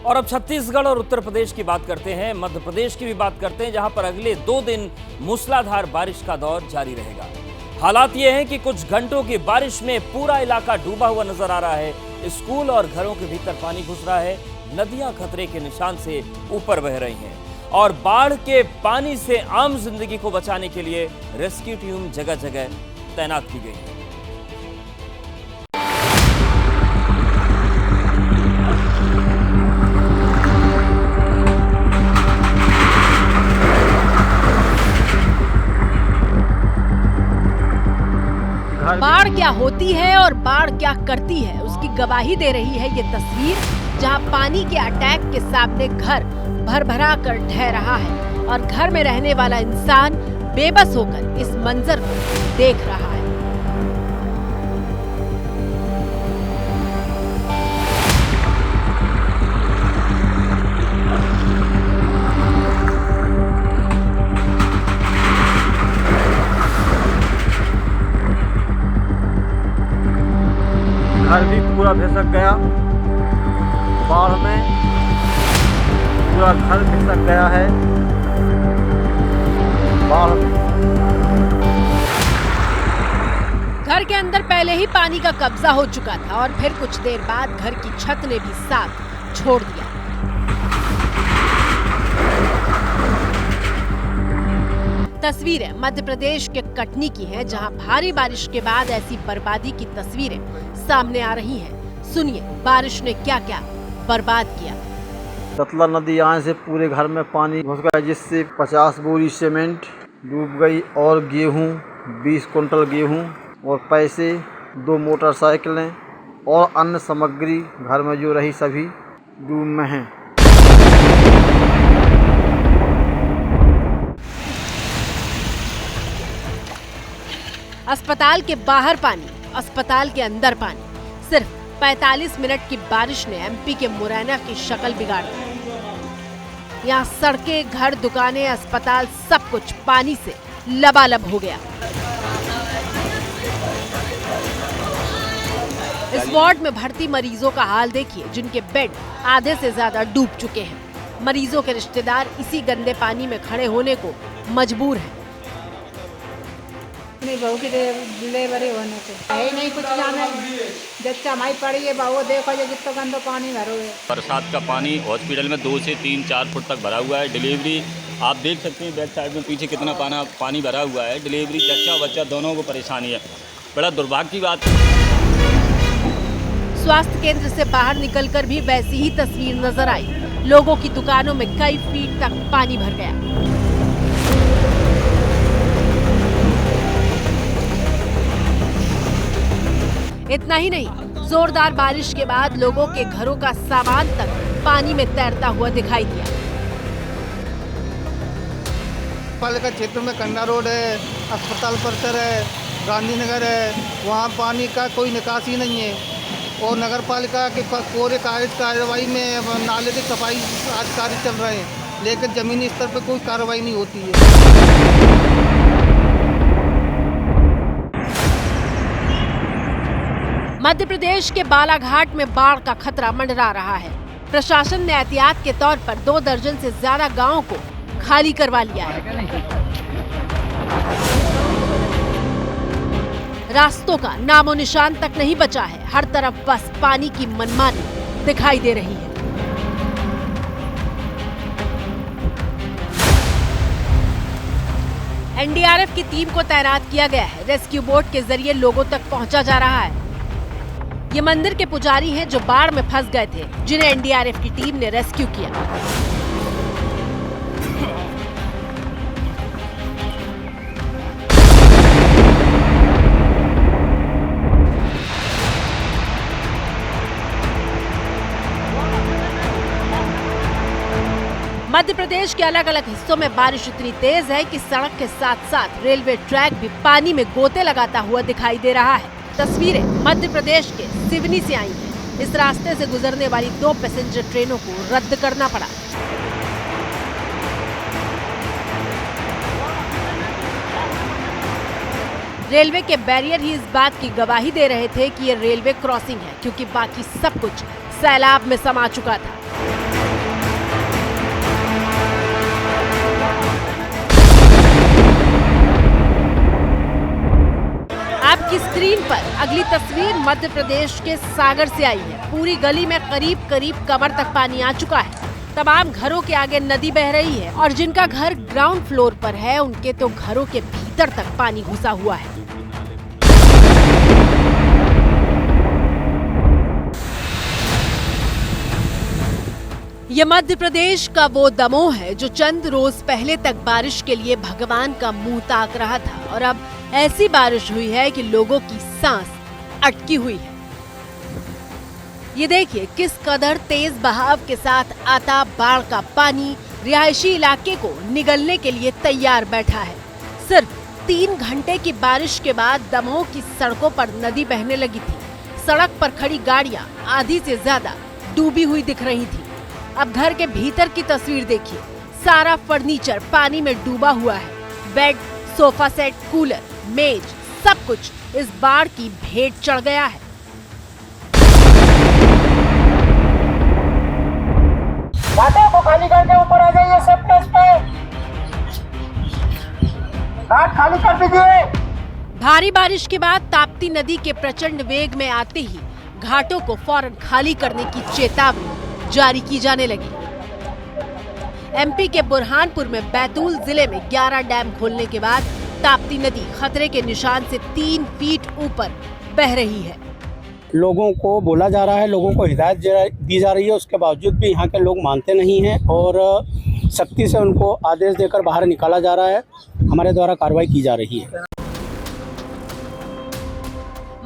और अब छत्तीसगढ़ और उत्तर प्रदेश की बात करते हैं, मध्य प्रदेश की भी बात करते हैं, जहां पर अगले 2 दिन मूसलाधार बारिश का दौर जारी रहेगा। हालात ये हैं कि कुछ घंटों की बारिश में पूरा इलाका डूबा हुआ नजर आ रहा है। स्कूल और घरों के भीतर पानी घुस रहा है, नदियां खतरे के निशान से ऊपर बह रही हैं और बाढ़ के पानी से आम जिंदगी को बचाने के लिए रेस्क्यू टीम जगह जगह तैनात की गई है। बाढ़ क्या होती है और बाढ़ क्या करती है, उसकी गवाही दे रही है ये तस्वीर, जहां पानी के अटैक के सामने घर भरभरा कर ढह रहा है और घर में रहने वाला इंसान बेबस होकर इस मंजर को देख रहा है। घर भी पूरा भीसक गया, बाढ़ में पूरा घर भीसक गया है। बाढ़ घर के अंदर पहले ही पानी का कब्जा हो चुका था और फिर कुछ देर बाद घर की छत ने भी साथ छोड़ दिया। तस्वीरें मध्य प्रदेश के कटनी की हैं, जहां भारी बारिश के बाद ऐसी बर्बादी की तस्वीरें सामने आ रही हैं। सुनिए बारिश ने क्या क्या बर्बाद किया। सतला नदी आने से पूरे घर में पानी घुस गया, जिससे 50 बोरी सीमेंट डूब गई और गेहूं 20 कुंटल गेहूं और पैसे 2 मोटरसाइकिलें और अन्य सामग्री घर में जो रही सभी डूब में हैं। अस्पताल के बाहर पानी, अस्पताल के अंदर पानी। सिर्फ 45 मिनट की बारिश ने एमपी के मुरैना की शक्ल बिगाड़ दी। यहाँ सड़कें, घर, दुकानें, अस्पताल सब कुछ पानी से लबालब हो गया। इस वार्ड में भर्ती मरीजों का हाल देखिए, जिनके बेड आधे से ज्यादा डूब चुके हैं। मरीजों के रिश्तेदार इसी गंदे पानी में खड़े होने को मजबूर हैं। नहीं बहू की डिलीवरी होने को है नहीं कुछ जाने, जच्चा माई पड़ी है बहू, देखो जो जितना गंदा पानी भरा हुआ है। बरसात का पानी हॉस्पिटल में 2 से 3-4 फुट तक भरा हुआ है। डिलीवरी आप देख सकते हैं, बैक साइड में पीछे कितना पानी भरा हुआ है। डिलीवरी जच्चा बच्चा दोनों को परेशानी है। बड़ा दुर्भाग्य की बात है। स्वास्थ्य केंद्र से बाहर निकलकर भी वैसी ही तस्वीर नजर आई। लोगों की दुकानों में कई फीट तक पानी भर गया। इतना ही नहीं, जोरदार बारिश के बाद लोगों के घरों का सामान तक पानी में तैरता हुआ दिखाई दिया। पालिका क्षेत्र में कंडा रोड है, अस्पताल परिसर है, गांधीनगर है, वहाँ पानी का कोई निकासी नहीं है और नगर पालिका के पूरे कार्रवाई में नाले की सफाई आज कार्य चल रहे हैं, लेकिन जमीनी स्तर पर कोई कार्रवाई नहीं होती है। मध्य प्रदेश के बालाघाट में बाढ़ का खतरा मंडरा रहा है। प्रशासन ने एहतियात के तौर पर 2 दर्जन से ज्यादा गांवों को खाली करवा लिया है। रास्तों का नामो निशान तक नहीं बचा है। हर तरफ बस पानी की मनमानी दिखाई दे रही है। एनडीआरएफ की टीम को तैनात किया गया है। रेस्क्यू बोट के जरिए लोगों तक पहुंचा जा रहा है। ये मंदिर के पुजारी हैं जो बाढ़ में फंस गए थे, जिन्हें एनडीआरएफ की टीम ने रेस्क्यू किया। मध्य प्रदेश के अलग अलग हिस्सों में बारिश इतनी तेज है कि सड़क के साथ साथ रेलवे ट्रैक भी पानी में गोते लगाता हुआ दिखाई दे रहा है। तस्वीरें मध्य प्रदेश के सिवनी से आई हैं। इस रास्ते से गुजरने वाली 2 पैसेंजर ट्रेनों को रद्द करना पड़ा। रेलवे के बैरियर ही इस बात की गवाही दे रहे थे कि ये रेलवे क्रॉसिंग है, क्योंकि बाकी सब कुछ सैलाब में समा चुका था। आपकी स्क्रीन पर अगली तस्वीर मध्य प्रदेश के सागर से आई है। पूरी गली में करीब करीब कमर तक पानी आ चुका है। तमाम घरों के आगे नदी बह रही है और जिनका घर ग्राउंड फ्लोर पर है उनके तो घरों के भीतर तक पानी घुसा हुआ है। ये मध्य प्रदेश का वो दमोह है जो चंद रोज पहले तक बारिश के लिए भगवान का मुंह ताक रहा था और अब ऐसी बारिश हुई है कि लोगों की सांस अटकी हुई है। ये देखिए किस कदर तेज बहाव के साथ आता बाढ़ का पानी रिहायशी इलाके को निगलने के लिए तैयार बैठा है। सिर्फ 3 घंटे की बारिश के बाद दमोह की सड़कों पर नदी बहने लगी थी। सड़क पर खड़ी गाड़ियां आधी से ज्यादा डूबी हुई दिख रही थी। अब घर के भीतर की तस्वीर देखिए, सारा फर्नीचर पानी में डूबा हुआ है। बेड, सोफा सेट, कूलर, मेज, सब कुछ इस बाढ़ की भेंट चढ़ गया है। को खाली करके ऊपर आ जाइए, सब टेस्ट पे घाट खाली कर दीजिए। भारी बारिश के बाद ताप्ती नदी के प्रचंड वेग में आते ही घाटों को फौरन खाली करने की चेतावनी जारी की जाने लगी। एमपी के बुरहानपुर में बैतूल जिले में 11 डैम खोलने के बाद ताप्ती नदी खतरे के निशान से 3 फीट ऊपर बह रही है। लोगों को बोला जा रहा है, लोगों को हिदायत दी जा रही है, उसके बावजूद भी यहाँ के लोग मानते नहीं हैं और सख्ती से उनको आदेश देकर बाहर निकाला जा रहा है। हमारे द्वारा कार्रवाई की जा रही है।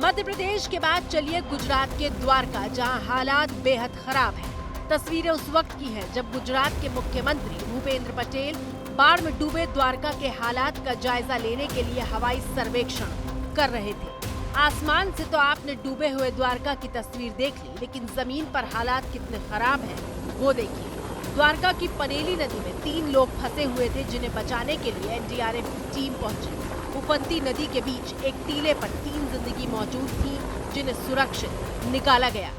मध्य प्रदेश के बाद चलिए गुजरात के द्वारका, जहां हालात बेहद खराब हैं। तस्वीरें उस वक्त की है जब गुजरात के मुख्यमंत्री भूपेंद्र पटेल बाढ़ में डूबे द्वारका के हालात का जायजा लेने के लिए हवाई सर्वेक्षण कर रहे थे। आसमान से तो आपने डूबे हुए द्वारका की तस्वीर देख ली, लेकिन जमीन पर हालात कितने खराब हैं वो देखिए। द्वारका की पनेली नदी में 3 लोग फंसे हुए थे जिन्हें बचाने के लिए एनडीआरएफ की टीम पहुंची। उफनती नदी के बीच एक टीले पर 3 जिंदगी मौजूद थी जिन्हें सुरक्षित निकाला गया।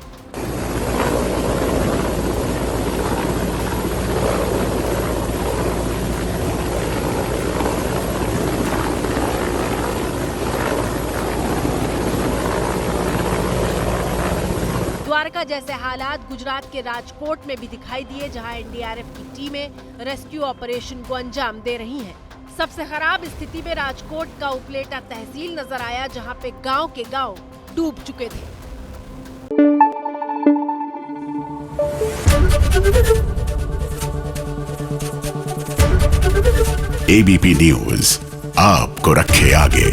द्वारका जैसे हालात गुजरात के राजकोट में भी दिखाई दिए, जहां एनडीआरएफ की टीमें रेस्क्यू ऑपरेशन को अंजाम दे रही हैं। सबसे खराब स्थिति में राजकोट का उपलेटा तहसील नजर आया, जहां पे गांव के गांव डूब चुके थे। एबीपी न्यूज आपको रखे आगे।